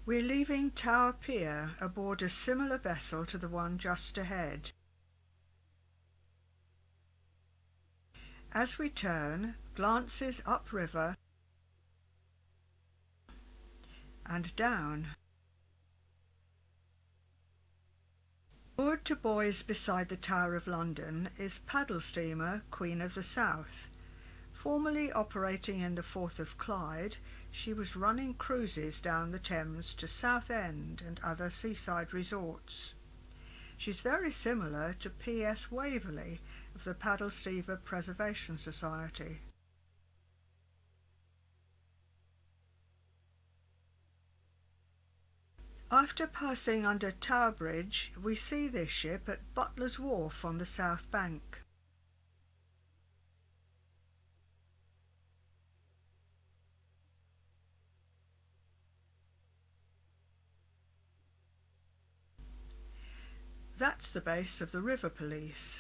We're leaving Tower Pier aboard a similar vessel to the one just ahead. As we turn, glances upriver and down. Moored to buoys beside the Tower of London is paddle steamer Queen of the South. Formerly operating in the Forth of Clyde, she was running cruises down the Thames to Southend and other seaside resorts. She's very similar to P.S. Waverley of the Paddle Steamer Preservation Society. After passing under Tower Bridge, we see this ship at Butler's Wharf on the south bank. That's the base of the River Police.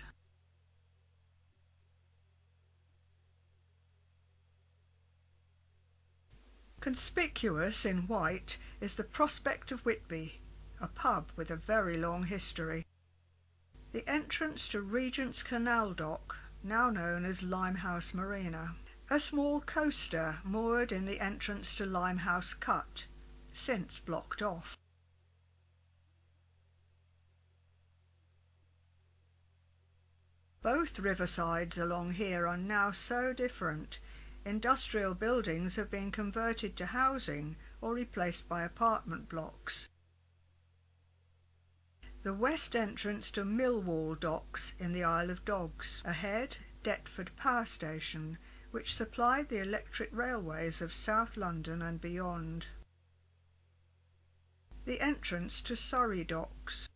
Conspicuous in white is the Prospect of Whitby, a pub with a very long history. The entrance to Regent's Canal Dock, now known as Limehouse Marina. A small coaster moored in the entrance to Limehouse Cut, since blocked off. Both riversides along here are now so different. Industrial buildings have been converted to housing or replaced by apartment blocks. The west entrance to Millwall Docks in the Isle of Dogs. Ahead, Deptford Power Station, which supplied the electric railways of South London and beyond. The entrance to Surrey Docks.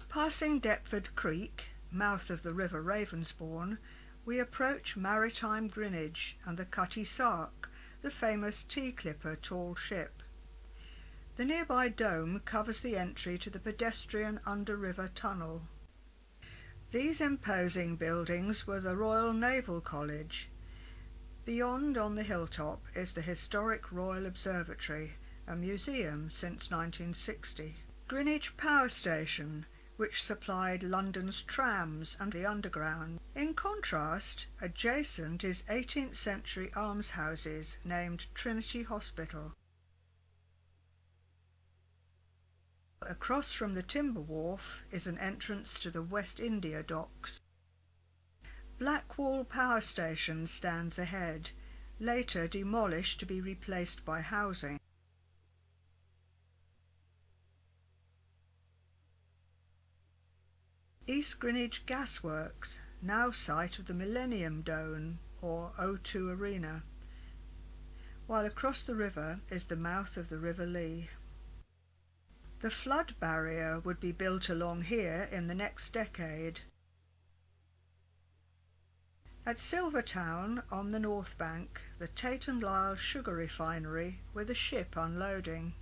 Passing Deptford Creek, mouth of the River Ravensbourne, we approach maritime Greenwich and the Cutty Sark, the famous tea-clipper tall ship. The nearby dome covers the entry to the pedestrian under-river tunnel. These imposing buildings were the Royal Naval College. Beyond on the hilltop is the historic Royal Observatory, a museum since 1960. Greenwich Power Station, which supplied London's trams and the underground. In contrast, adjacent is 18th century almshouses named Trinity Hospital. Across from the timber wharf is an entrance to the West India Docks. Blackwall Power Station stands ahead, later demolished to be replaced by housing. East Greenwich Gasworks, now site of the Millennium Dome or O2 Arena, while across the river is the mouth of the River Lee. The flood barrier would be built along here in the next decade. At Silvertown, on the north bank, the Tate and Lyle sugar refinery with a ship unloading.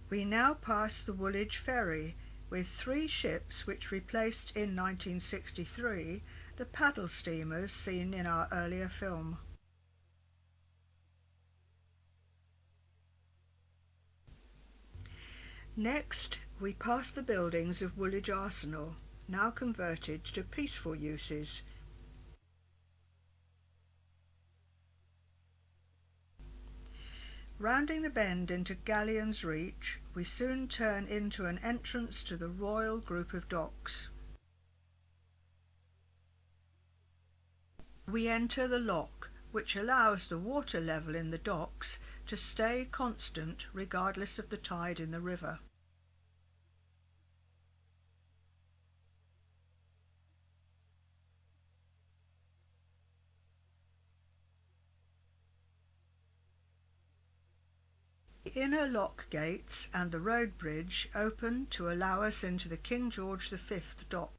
We now pass the Woolwich Ferry, with 3 ships which replaced in 1963 the paddle steamers seen in our earlier film. Next, we pass the buildings of Woolwich Arsenal, now converted to peaceful uses. Rounding the bend into Galleon's Reach, we soon turn into an entrance to the Royal Group of Docks. We enter the lock, which allows the water level in the docks to stay constant regardless of the tide in the river. The inner lock gates and the road bridge open to allow us into the King George V dock.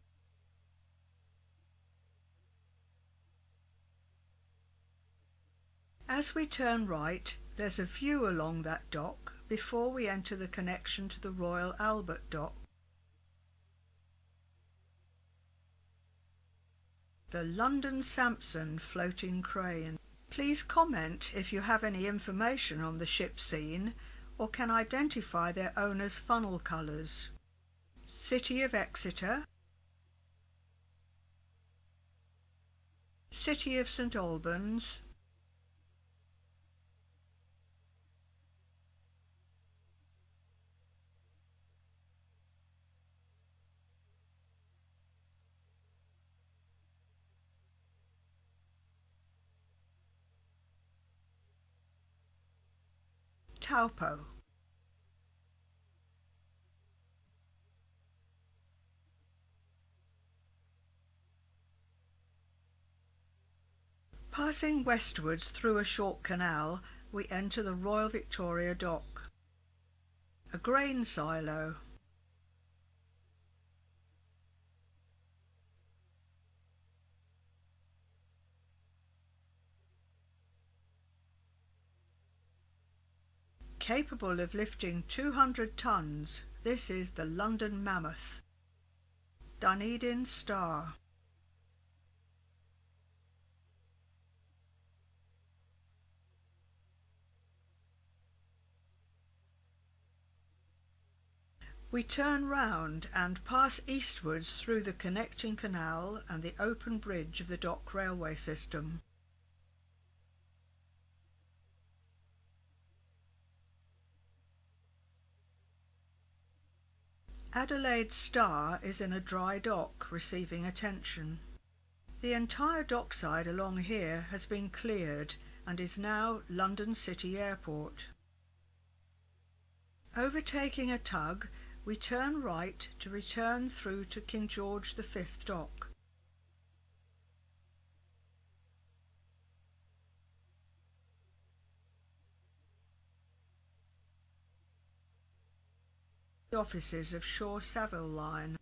As we turn right, there's a view along that dock before we enter the connection to the Royal Albert Dock. The London Samson floating crane. Please comment if you have any information on the ship seen or can identify their owner's funnel colours. City of Exeter, City of St Albans, Taupo. Passing westwards through a short canal, we enter the Royal Victoria Dock. A grain silo. Capable of lifting 200 tons, this is the London Mammoth. Dunedin Star. We turn round and pass eastwards through the connecting canal and the open bridge of the dock railway system. Adelaide Star is in a dry dock receiving attention. The entire dockside along here has been cleared and is now London City Airport. Overtaking a tug, we turn right to return through to King George V dock. The offices of Shaw Savile Line.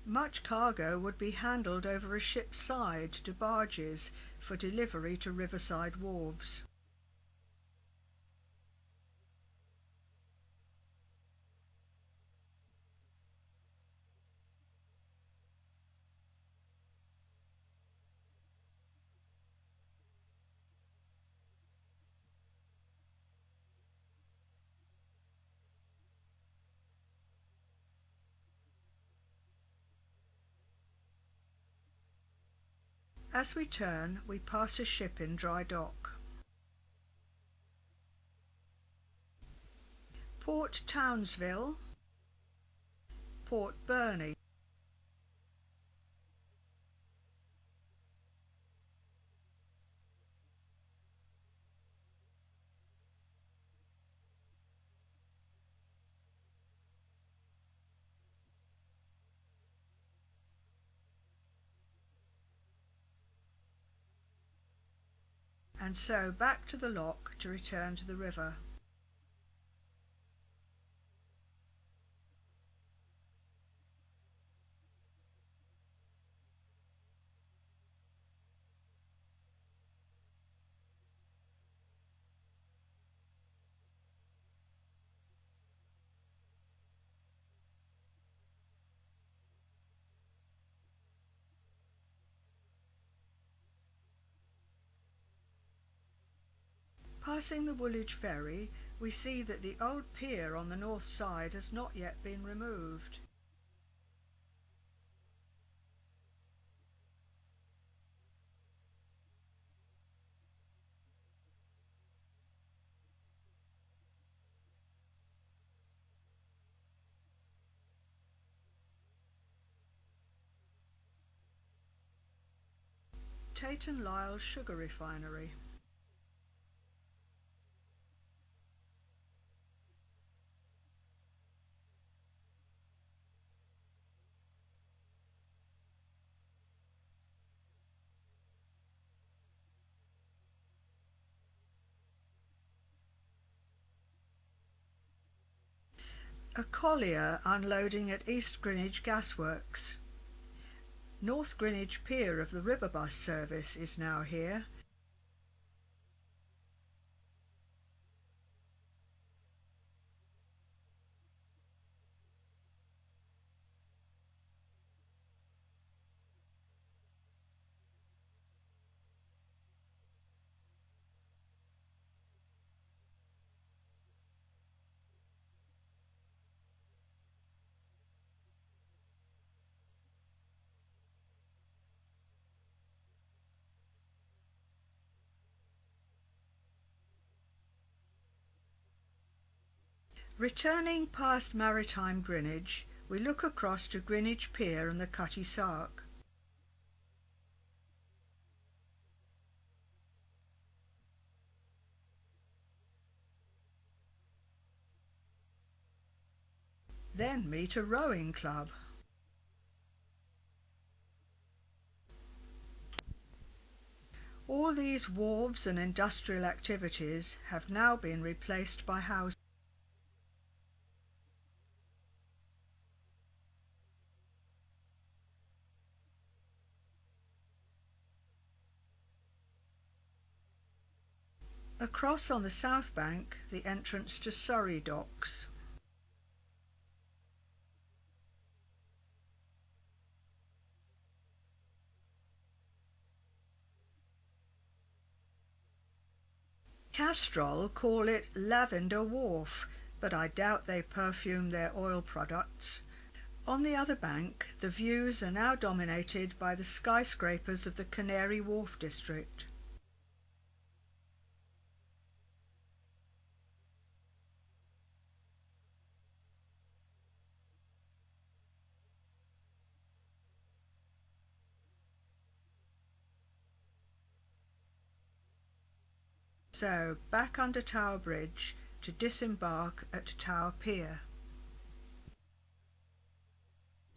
Much cargo would be handled over a ship's side to barges for delivery to riverside wharves. As we turn, we pass a ship in dry dock. Port Townsville, Port Burney. And so back to the lock to return to the river. Passing the Woolwich Ferry, we see that the old pier on the north side has not yet been removed. Tate & Lyle's sugar refinery. A collier unloading at East Greenwich Gasworks. North Greenwich Pier of the river bus service is now here. Returning past maritime Greenwich, we look across to Greenwich Pier and the Cutty Sark. Then meet a rowing club. All these wharves and industrial activities have now been replaced by houses. Across on the south bank, the entrance to Surrey Docks. Castrol call it Lavender Wharf, but I doubt they perfume their oil products. On the other bank, the views are now dominated by the skyscrapers of the Canary Wharf district. So, back under Tower Bridge to disembark at Tower Pier.